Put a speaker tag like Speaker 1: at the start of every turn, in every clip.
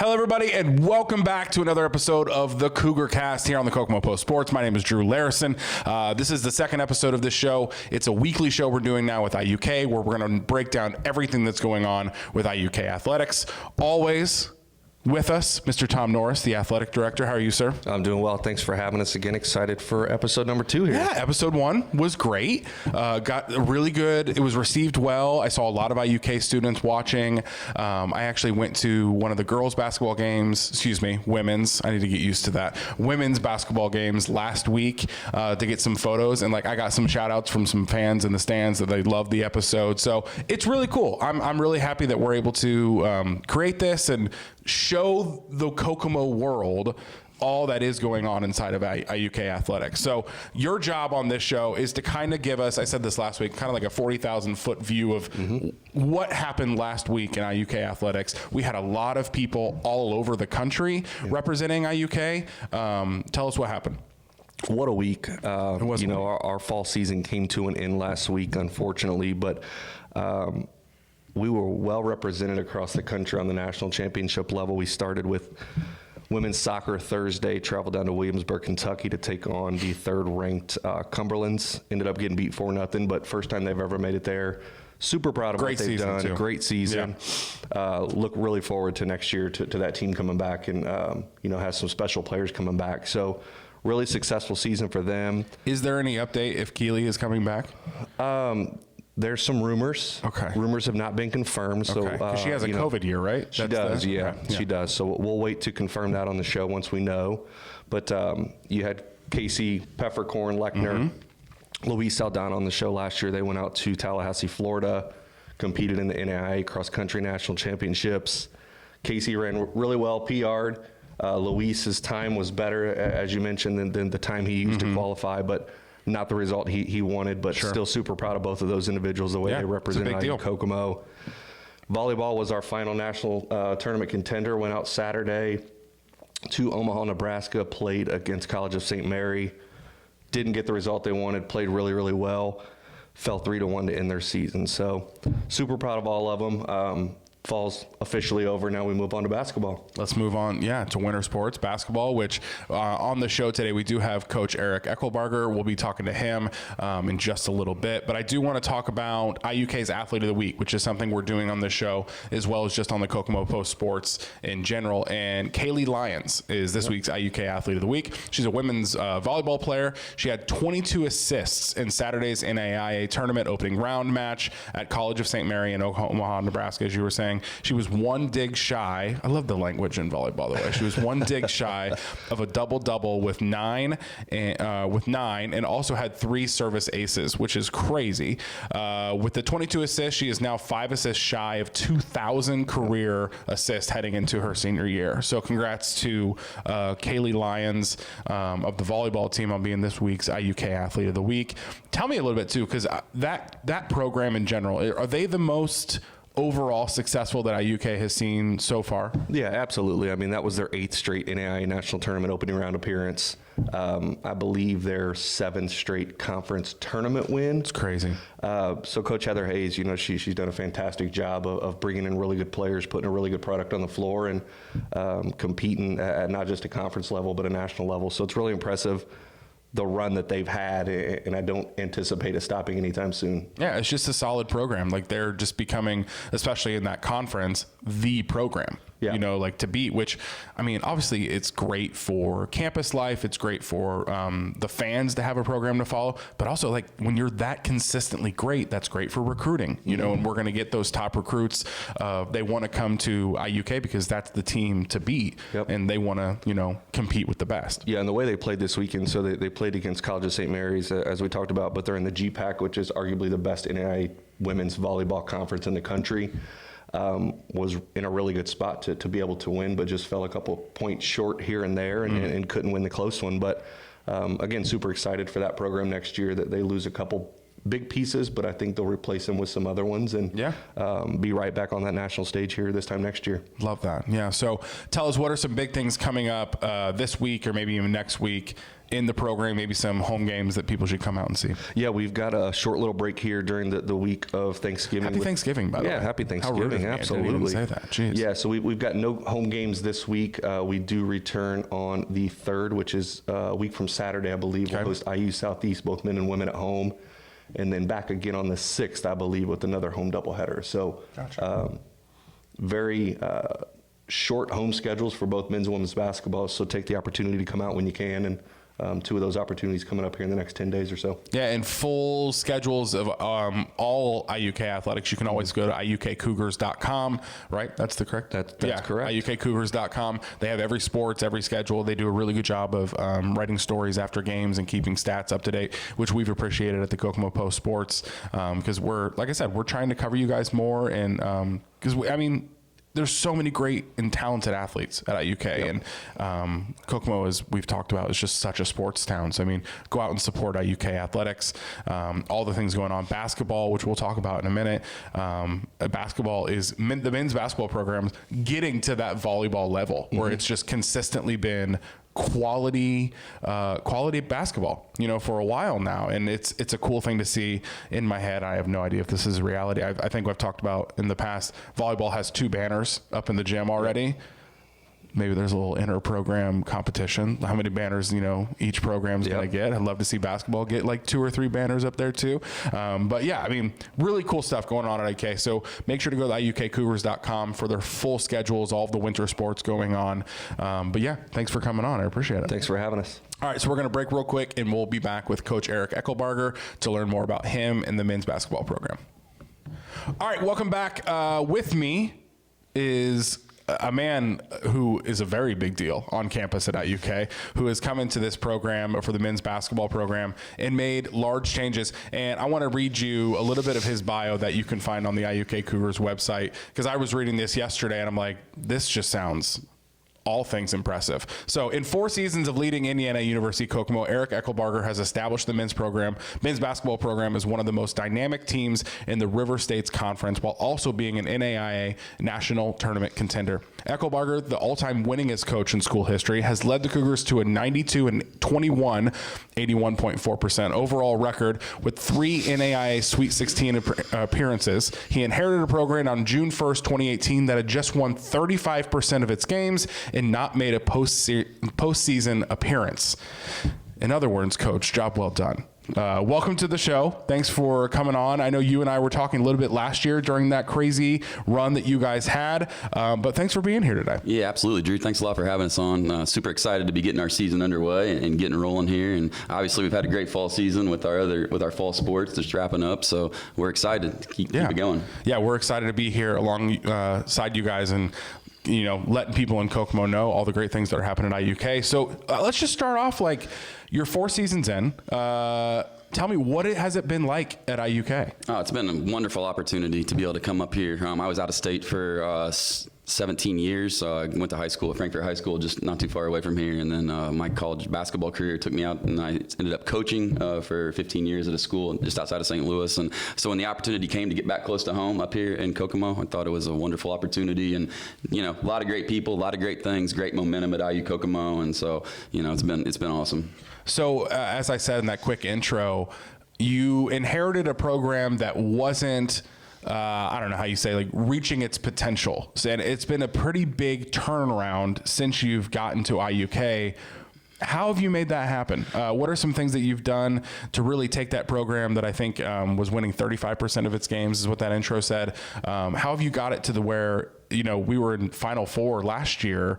Speaker 1: Hello, everybody, and welcome back to another episode of the Cougar Cast here on the Kokomo Post Sports. My name is Drew Larison. This is the second episode of this show. It's a weekly show we're doing now with IUK, where we're going to break down everything that's going on with IUK Athletics. Always with us, Mr. Tom Norris, the athletic director. How are you, sir?
Speaker 2: I'm doing well. Thanks for having us again. Excited for episode number 2 here.
Speaker 1: Yeah, episode 1 was great. Got really good. It was received well. I saw a lot of IUK students watching. I actually went to one of the girls' basketball games, women's. I need to get used to that. Women's basketball games last week to get some photos. And I got some shout outs from some fans in the stands that they loved the episode. So it's really cool. I'm really happy that we're able to create this and show the Kokomo world all that is going on inside of IUK Athletics. So your job on this show is to kind of give us, I said this last week, kind of like a 40,000 foot view of what happened last week in IUK Athletics. We had a lot of people all over the country representing IUK. Tell us what happened.
Speaker 2: What a week. Our fall season came to an end last week, unfortunately, but we were well represented across the country on the national championship level. We started with women's soccer Thursday, traveled down to Williamsburg, Kentucky to take on the third-ranked Cumberlands. Ended up getting beat 4-0, but first time they've ever made it there. Super proud of what they've done.
Speaker 1: Too.
Speaker 2: Great season. Yeah. Look really forward to next year to that team coming back and, has some special players coming back. So really successful season for them.
Speaker 1: Is there any update if Keely is coming back?
Speaker 2: There's some rumors.
Speaker 1: Okay.
Speaker 2: Rumors have not been confirmed. So
Speaker 1: she has a COVID year, right?
Speaker 2: She does. She does. So we'll wait to confirm that on the show once we know. But you had Casey Peppercorn, Lechner, Luis Saldana on the show last year. They went out to Tallahassee, Florida, competed in the NAIA Cross Country National Championships. Casey ran really well, PR'd. Luis's time was better, as you mentioned, than the time he used to qualify, but not the result he wanted, but still super proud of both of those individuals, the way they represent IU Kokomo. Volleyball was our final national tournament contender, went out Saturday to Omaha, Nebraska, played against College of St. Mary. Didn't get the result they wanted, played really, really well. Fell 3-1 to end their season. So super proud of all of them. Fall's officially over. Now we move on to basketball.
Speaker 1: Let's move on, to winter sports, basketball, which on the show today we do have Coach Eric Echelbarger. We'll be talking to him in just a little bit. But I do want to talk about IUK's Athlete of the Week, which is something we're doing on the show as well as just on the Kokomo Post Sports in general. And Kaylee Lyons is this week's IUK Athlete of the Week. She's a women's volleyball player. She had 22 assists in Saturday's NAIA tournament opening round match at College of St. Mary in Omaha, Nebraska, as you were saying. She was one dig shy. I love the language in volleyball, the way. She was one dig shy of a double-double with 9 and also had 3 service aces, which is crazy. With the 22 assists, she is now 5 assists shy of 2,000 career assists heading into her senior year. So congrats to Kaylee Lyons of the volleyball team on being this week's IUK Athlete of the Week. Tell me a little bit, too, because that program in general, are they the most overall successful that IUK has seen so far?
Speaker 2: Yeah, absolutely. I mean, that was their 8th straight NAIA National Tournament opening round appearance. I believe their 7th straight conference tournament win.
Speaker 1: It's crazy.
Speaker 2: So Coach Heather Hayes, she's done a fantastic job of bringing in really good players, putting a really good product on the floor, and competing at not just a conference level, but a national level. So it's really impressive, the run that they've had, and I don't anticipate it stopping anytime soon.
Speaker 1: Yeah, it's just a solid program. They're just becoming, especially in that conference, the program.
Speaker 2: Yeah.
Speaker 1: To beat, which, I mean, obviously it's great for campus life. It's great for the fans to have a program to follow, but also when you're that consistently great, that's great for recruiting, and we're going to get those top recruits. They want to come to IUK because that's the team to beat, and they want to, compete with the best.
Speaker 2: Yeah, and the way they played this weekend, so they played against College of St. Mary's, as we talked about, but they're in the GPAC, which is arguably the best NAIA women's volleyball conference in the country. Was in a really good spot to be able to win, but just fell a couple points short here and there and couldn't win the close one. But again, super excited for that program next year, that they lose a couple big pieces, but I think they'll replace them with some other ones and be right back on that national stage here this time next year.
Speaker 1: Love that. Yeah. So tell us, what are some big things coming up this week or maybe even next week in the program, maybe some home games that people should come out and see?
Speaker 2: Yeah, we've got a short little break here during the week of Thanksgiving.
Speaker 1: Happy Thanksgiving, by the way.
Speaker 2: Yeah, happy Thanksgiving.
Speaker 1: How rude of me.
Speaker 2: Absolutely.
Speaker 1: I didn't even say that. Jeez.
Speaker 2: Yeah, so we've got no home games this week. We do return on the 3rd, which is a week from Saturday, I believe. We'll host IU Southeast, both men and women at home. And then back again on the 6th, I believe, with another home doubleheader. So very short home schedules for both men's and women's basketball. So take the opportunity to come out when you can. And 2 of those opportunities coming up here in the next 10 days or so. Yeah,
Speaker 1: and full schedules of all IUK athletics. You can always go to IUKCougars.com, right? That's the correct?
Speaker 2: That's correct.
Speaker 1: IUKCougars.com. They have every sports, every schedule. They do a really good job of writing stories after games and keeping stats up to date, which we've appreciated at the Kokomo Post Sports because we're, like I said, we're trying to cover you guys more and because, there's so many great and talented athletes at IUK, and Kokomo, as we've talked about, is just such a sports town. So, go out and support IUK Athletics, all the things going on. Basketball, which we'll talk about in a minute. Basketball is the men's basketball program getting to that volleyball level where it's just consistently been quality basketball, for a while now. And it's a cool thing to see. In my head, I have no idea if this is reality. I think I've talked about in the past, volleyball has 2 banners up in the gym already. Maybe there's a little inter-program competition. How many banners, each program's going to get. I'd love to see basketball get like 2 or 3 banners up there too. But yeah, really cool stuff going on at IUK. So make sure to go to IUKCougars.com for their full schedules, all of the winter sports going on. But yeah, thanks for coming on. I appreciate it.
Speaker 2: Thanks for having us.
Speaker 1: All right, so we're going to break real quick, and we'll be back with Coach Eric Echelbarger to learn more about him and the men's basketball program. All right, welcome back. With me is a man who is a very big deal on campus at IUK, who has come into this program for the men's basketball program and made large changes. And I want to read you a little bit of his bio that you can find on the IUK Cougars website, because I was reading this yesterday and I'm like, this just sounds all things impressive. So in 4 seasons of leading Indiana University Kokomo, Eric Echelbarger has established the men's basketball program as one of the most dynamic teams in the River States Conference, while also being an NAIA national tournament contender. Echelbarger, the all-time winningest coach in school history, has led the Cougars to a 92-21, 81.4% overall record with 3 NAIA Sweet 16 appearances. He inherited a program on June 1st, 2018 that had just won 35% of its games and not made a postseason appearance. In other words, Coach, job well done. Welcome to the show. Thanks for coming on. I know you and I were talking a little bit last year during that crazy run that you guys had, but thanks for being here today.
Speaker 3: Yeah, absolutely, Drew. Thanks a lot for having us on. Super excited to be getting our season underway and getting rolling here. And obviously, we've had a great fall season with our fall sports just wrapping up. So we're excited to keep it going. Yeah,
Speaker 1: we're excited to be here alongside you guys and letting people in Kokomo know all the great things that are happening at IUK. So let's just start off like you're 4 seasons in. Tell me, what has it been like at IUK?
Speaker 3: Oh, it's been a wonderful opportunity to be able to come up here. I was out of state for 17 years. I went to high school at Frankfort High School, just not too far away from here. And then my college basketball career took me out, and I ended up coaching for 15 years at a school just outside of St. Louis. And so when the opportunity came to get back close to home up here in Kokomo, I thought it was a wonderful opportunity. And, a lot of great people, a lot of great things, great momentum at IU Kokomo. And so, it's been awesome. So
Speaker 1: as I said in that quick intro, you inherited a program that wasn't I don't know how you say, like reaching its potential. And it's been a pretty big turnaround since you've gotten to IUK. How have you made that happen? What are some things that you've done to really take that program that I think was winning 35% of its games, is what that intro said? How have you got it to the where, we were in Final Four last year?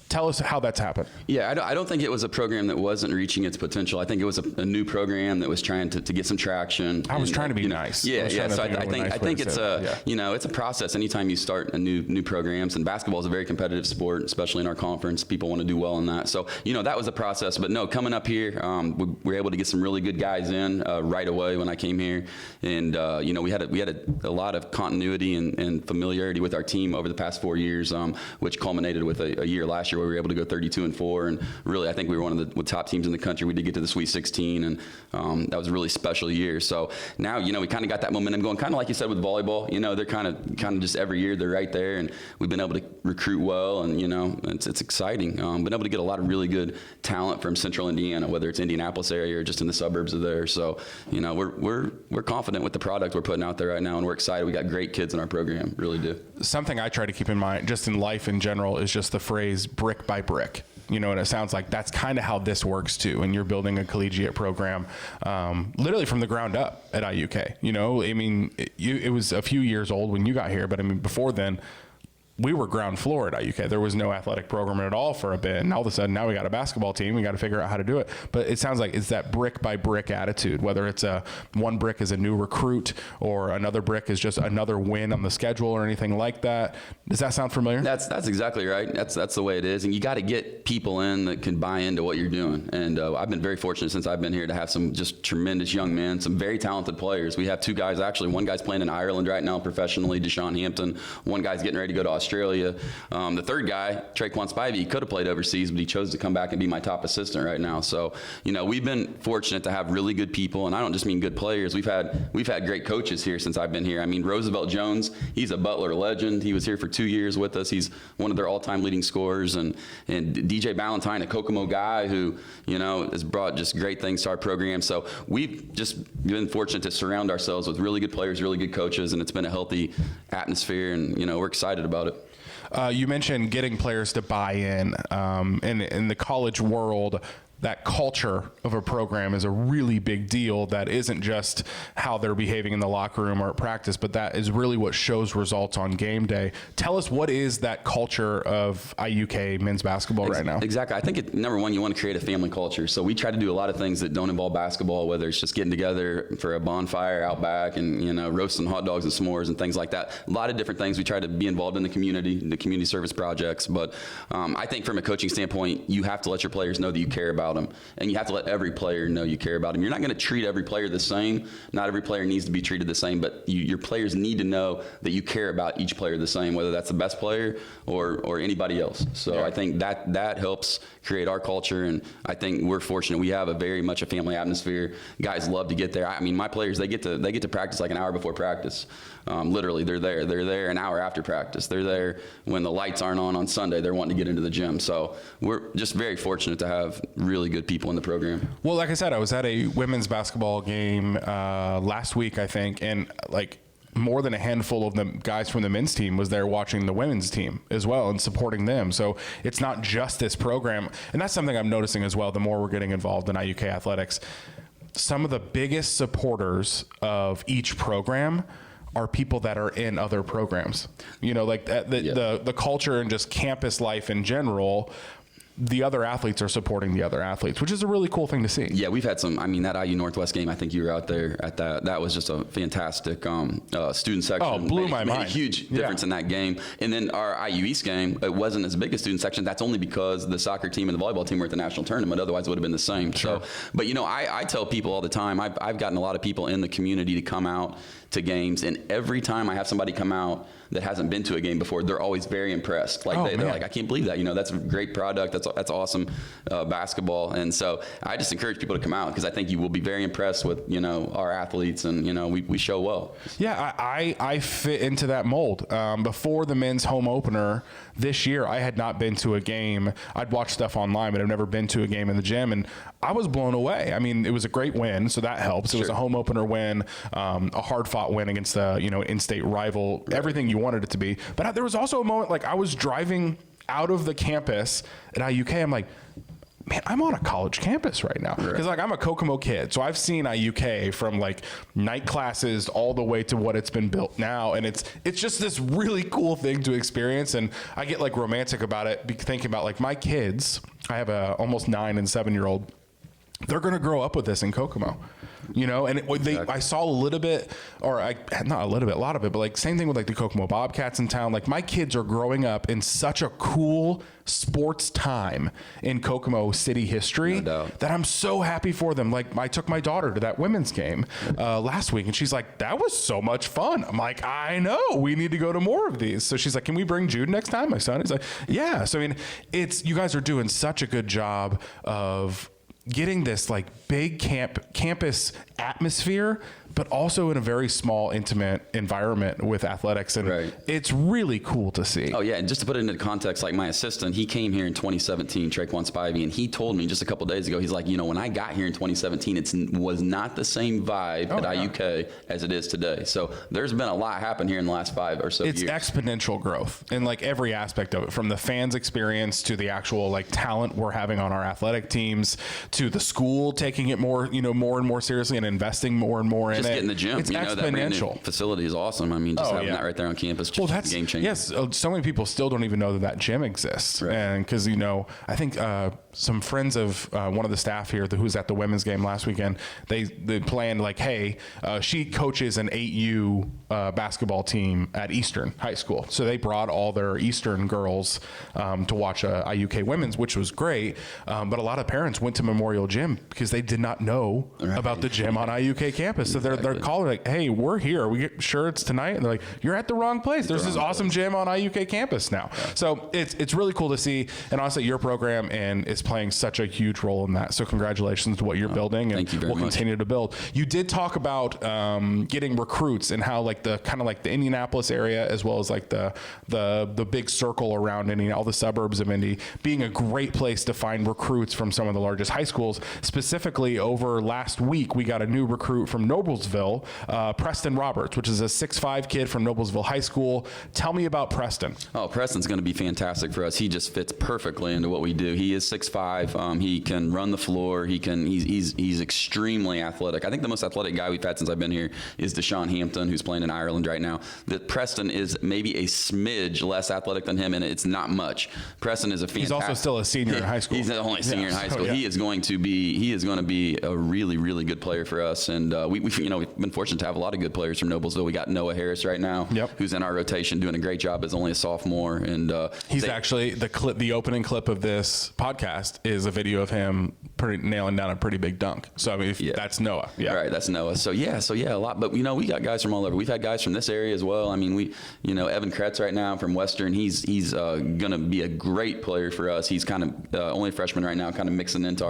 Speaker 1: Tell us how that's happened.
Speaker 3: Yeah, I don't think it was a program that wasn't reaching its potential. I think it was a new program that was trying to get some traction.
Speaker 1: I was trying to be nice.
Speaker 3: Yeah. So I think it's it's a process. Anytime you start a new programs, and basketball is a very competitive sport, especially in our conference. People want to do well in that. So that was a process. But no, coming up here, we were able to get some really good guys in right away when I came here, and we had a lot of continuity and familiarity with our team over the past 4 years, which culminated with a year last year year where we were able to go 32-4, and really I think we were one of the top teams in the country. We did get to the Sweet 16, and that was a really special year. So now, we kind of got that momentum going, kind of like you said with volleyball. They're kind of just every year they're right there, and we've been able to recruit well, and it's exciting. Been able to get a lot of really good talent from Central Indiana, whether it's Indianapolis area or just in the suburbs of there. So we're confident with the product we're putting out there right now, and we're excited. We got great kids in our program, really do. Something
Speaker 1: I try to keep in mind, just in life in general, is just the phrase brick by brick. And it sounds like that's kind of how this works too. And you're building a collegiate program, literally from the ground up at IUK. It was a few years old when you got here, but before then, we were ground floor at IUK. There was no athletic program at all for a bit. And all of a sudden, now we got a basketball team. We got to figure out how to do it. But it sounds like it's that brick by brick attitude, whether it's one brick is a new recruit or another brick is just another win on the schedule or anything like that. Does that sound familiar?
Speaker 3: That's exactly right. That's the way it is. And you got to get people in that can buy into what you're doing. And I've been very fortunate since I've been here to have some just tremendous young men, some very talented players. We have two guys, actually. One guy's playing in Ireland right now professionally, Deshaun Hampton. One guy's getting ready to go to Australia. The third guy, Traquan Spivey, he could have played overseas, but he chose to come back and be my top assistant right now. So, we've been fortunate to have really good people, and I don't just mean good players. We've had great coaches here since I've been here. Roosevelt Jones, he's a Butler legend. He was here for 2 years with us. He's one of their all-time leading scorers, and DJ Ballantyne, a Kokomo guy who, has brought just great things to our program. So we've just been fortunate to surround ourselves with really good players, really good coaches, and it's been a healthy atmosphere, and, we're excited about it.
Speaker 1: You mentioned getting players to buy in the college world. That culture of a program is a really big deal. That isn't just how they're behaving in the locker room or at practice, but that is really what shows results on game day. Tell us, what is that culture of IUK men's basketball right now?
Speaker 3: Exactly. I think number one, you want to create a family culture. So we try to do a lot of things that don't involve basketball, whether it's just getting together for a bonfire out back and, roasting hot dogs and s'mores and things like that. A lot of different things. We try to be involved in the community service projects. But I think from a coaching standpoint, you have to let your players know that you care about them, and you have to let every player know you care about them. You're not going to treat every player the same. Not every player needs to be treated the same, but your players need to know that you care about each player the same, whether that's the best player or anybody else. So yeah. I think that helps create our culture, and I think we're fortunate. We have very much a family atmosphere. Guys love to get there. My players, they get to practice like an hour before practice. Literally, they're there an hour after practice. They're there when the lights aren't on Sunday. They're wanting to get into the gym. So we're just very fortunate to have really good people in the program.
Speaker 1: Well, like I said, I was at a women's basketball game last week, I think, and more than a handful of the guys from the men's team was there watching the women's team as well and supporting them. So it's not just this program. And that's something I'm noticing as well, the more we're getting involved in IUK athletics. Some of the biggest supporters of each program are people that are in other programs. The culture and just campus life in general. The other athletes are supporting the other athletes, which is a really cool thing to see.
Speaker 3: Yeah, we've had some, that IU Northwest game, I think you were out there at that. That was just a fantastic student section.
Speaker 1: Oh, blew my mind.
Speaker 3: Made a huge difference in that game. And then our IU East game, it wasn't as big a student section. That's only because the soccer team and the volleyball team were at the national tournament. Otherwise, it would have been the same.
Speaker 1: Sure.
Speaker 3: So, but, I tell people all the time, I've gotten a lot of people in the community to come out to games, and every time I have somebody come out that hasn't been to a game before, they're always very impressed. They're like, I can't believe that. That's a great product. That's awesome basketball. And so I just encourage people to come out because I think you will be very impressed with our athletes, and we show well.
Speaker 1: Yeah, I fit into that mold. Before the men's home opener this year, I had not been to a game. I'd watched stuff online, but I've never been to a game in the gym, and I was blown away. It was a great win, so that helps. It was a home opener win, a hard-fought win against the in-state rival, everything you wanted it to be. But there was also a moment, I was driving out of the campus at IUK. I'm like, man, I'm on a college campus right now. Because I'm a Kokomo kid. So I've seen IUK from night classes all the way to what it's been built now. And it's just this really cool thing to experience. And I get romantic about it, thinking about my kids. I have a almost 9 and 7-year-old. They're going to grow up with this in Kokomo. you know, and I saw a little bit, not a little bit, a lot of it, but like same thing with like the Kokomo Bobcats in town. Like my kids are growing up in such a cool sports time in Kokomo city history that I'm so happy for them. Like I took my daughter to that women's game last week and she's like, that was so much fun. I'm like, I know, we need to go to more of these. So she's like, can we bring Jude next time? My son is like, yeah. So I mean, you guys are doing such a good job of getting this like big campus atmosphere, but also in a very small, intimate environment with athletics. And it's really cool to see.
Speaker 3: Oh, yeah. And just to put it into context, like my assistant, he came here in 2017, Traquan Spivey, and he told me just a couple of days ago, he's like, you know, when I got here in 2017, it was not the same vibe at IUK as it is today. So there's been a lot happen here in the last 5 or so years.
Speaker 1: It's exponential growth in like every aspect of it, from the fans' experience to the actual like talent we're having on our athletic teams, to the school taking it more and more seriously and investing more and more in it.
Speaker 3: Just getting the gym.
Speaker 1: It's exponential.
Speaker 3: That brand new facility is awesome. I mean, just having that right there on campus, just a game changer.
Speaker 1: Yes, so many people still don't even know that gym exists. And because, you know, I think some friends of one of the staff here who's at the women's game last weekend, they planned like, hey, she coaches an 8U basketball team at Eastern High School. So they brought all their Eastern girls to watch IUK women's, which was great. But a lot of parents went to Memorial Gym because they did not know about the gym on IUK campus. So they're calling like, hey, we're here. We get sure it's tonight. And they're like, you're at the wrong place. There's this awesome gym on IUK campus now. So it's really cool to see. And honestly, your program is playing such a huge role in that. So congratulations to what you're building, and we'll continue to build. You did talk about getting recruits and how like the kind of like the Indianapolis area, as well as like the big circle around Indy, all the suburbs of Indy, being a great place to find recruits from some of the largest high schools. Specifically, over last week, we got a new recruit from Noblesville, Preston Roberts, which is a 6'5" kid from Noblesville High School. Tell me about Preston.
Speaker 3: Oh, Preston's going to be fantastic for us. He just fits perfectly into what we do. He is 6'5". He can run the floor. He's extremely athletic. I think the most athletic guy we've had since I've been here is Deshaun Hampton, who's playing in Ireland right now. Preston is maybe a smidge less athletic than him, and it's not much. Preston is a fantastic.
Speaker 1: He's also still a senior in high school.
Speaker 3: He's the only senior in high school. He is going to be a really, really good player for us. And we've been fortunate to have a lot of good players from Noblesville. We got Noah Harris right now, who's in our rotation, doing a great job as only a sophomore. And
Speaker 1: he's actually the opening clip of this podcast is a video of him nailing down a pretty big dunk. So I mean, that's Noah. Yeah,
Speaker 3: right. That's Noah. So yeah, a lot. But we got guys from all over. We've had guys from this area as well. I mean, Evan Kretz right now from Western. He's going to be a great player for us. He's kind of only a freshman right now, kind of mixing into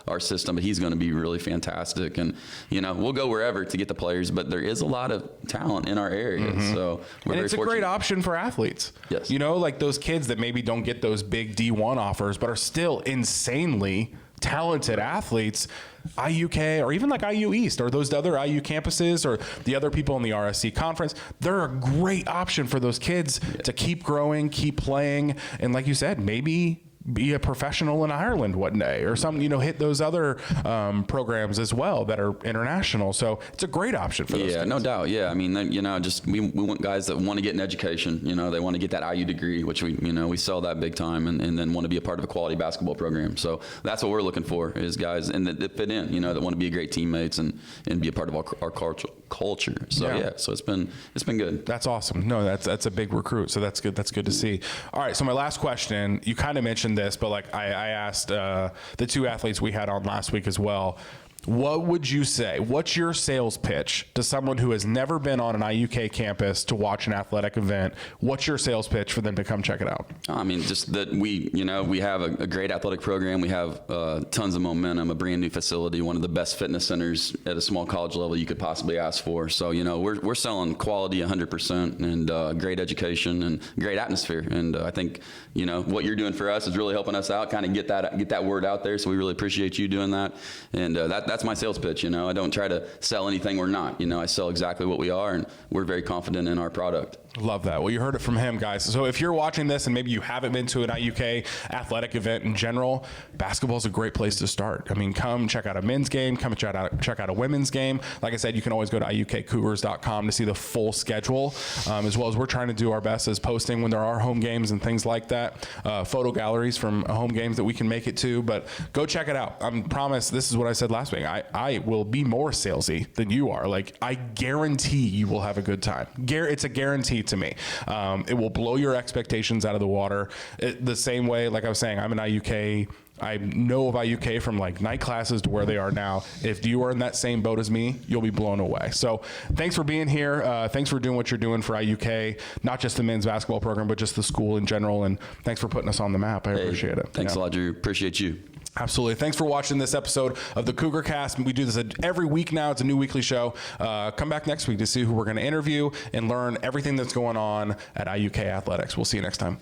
Speaker 3: our system, but he's going to be really fantastic. And we'll go wherever to get the players, but there is a lot of talent in our area. So we're very
Speaker 1: it's a great option for athletes.
Speaker 3: Yes.
Speaker 1: Like those kids that maybe don't get those big D1 offers, but are still insanely talented athletes. IUK or even like IU East or those other IU campuses or the other people in the RSC conference, they're a great option for those kids to keep growing, keep playing, and like you said, maybe be a professional in Ireland one day or something, hit those other programs as well that are international. So it's a great option for those kids.
Speaker 3: Yeah, no doubt. Yeah. I mean, we want guys that want to get an education, they want to get that IU degree, which we sell that big time and then want to be a part of a quality basketball program. So that's what we're looking for is guys and that fit in, that want to be great teammates and be a part of our culture. So so it's been good.
Speaker 1: That's awesome. No, that's a big recruit. So that's good. That's good to see. All right. So my last question, you kind of mentioned this, but like I asked the two athletes we had on last week as well, what would you say? What's your sales pitch to someone who has never been on an IUK campus to watch an athletic event? What's your sales pitch for them to come check it out?
Speaker 3: I mean, just that we have a great athletic program. We have tons of momentum, a brand new facility, one of the best fitness centers at a small college level you could possibly ask for. So, we're selling quality 100% and great education and great atmosphere. And I think, what you're doing for us is really helping us out, kind of get that word out there. So we really appreciate you doing that. And that's my sales pitch. I don't try to sell anything we're not. I sell exactly what we are, and we're very confident in our product.
Speaker 1: Love that. Well, you heard it from him, guys. So if you're watching this and maybe you haven't been to an IUK athletic event in general, basketball is a great place to start. I mean, come check out a men's game, come check out a women's game. Like I said, you can always go to iukcougars.com to see the full schedule, as well as we're trying to do our best as posting when there are home games and things like that, photo galleries from home games that we can make it to. But go check it out. I promise, this is what I said last week. something. I will be more salesy than you are. Like, I guarantee you will have a good time. It's a guarantee to me. It will blow your expectations out of the water. The same way, like I was saying, I'm an IUK. I know of IUK from like night classes to where they are now. If you are in that same boat as me, you'll be blown away. So thanks for being here. Thanks for doing what you're doing for IUK, not just the men's basketball program, but just the school in general. And thanks for putting us on the map. I appreciate it.
Speaker 3: Thanks a lot, Drew. Appreciate you.
Speaker 1: Absolutely. Thanks for watching this episode of the Cougar Cast. We do this every week now. It's a new weekly show. Come back next week to see who we're going to interview and learn everything that's going on at IUK Athletics. We'll see you next time.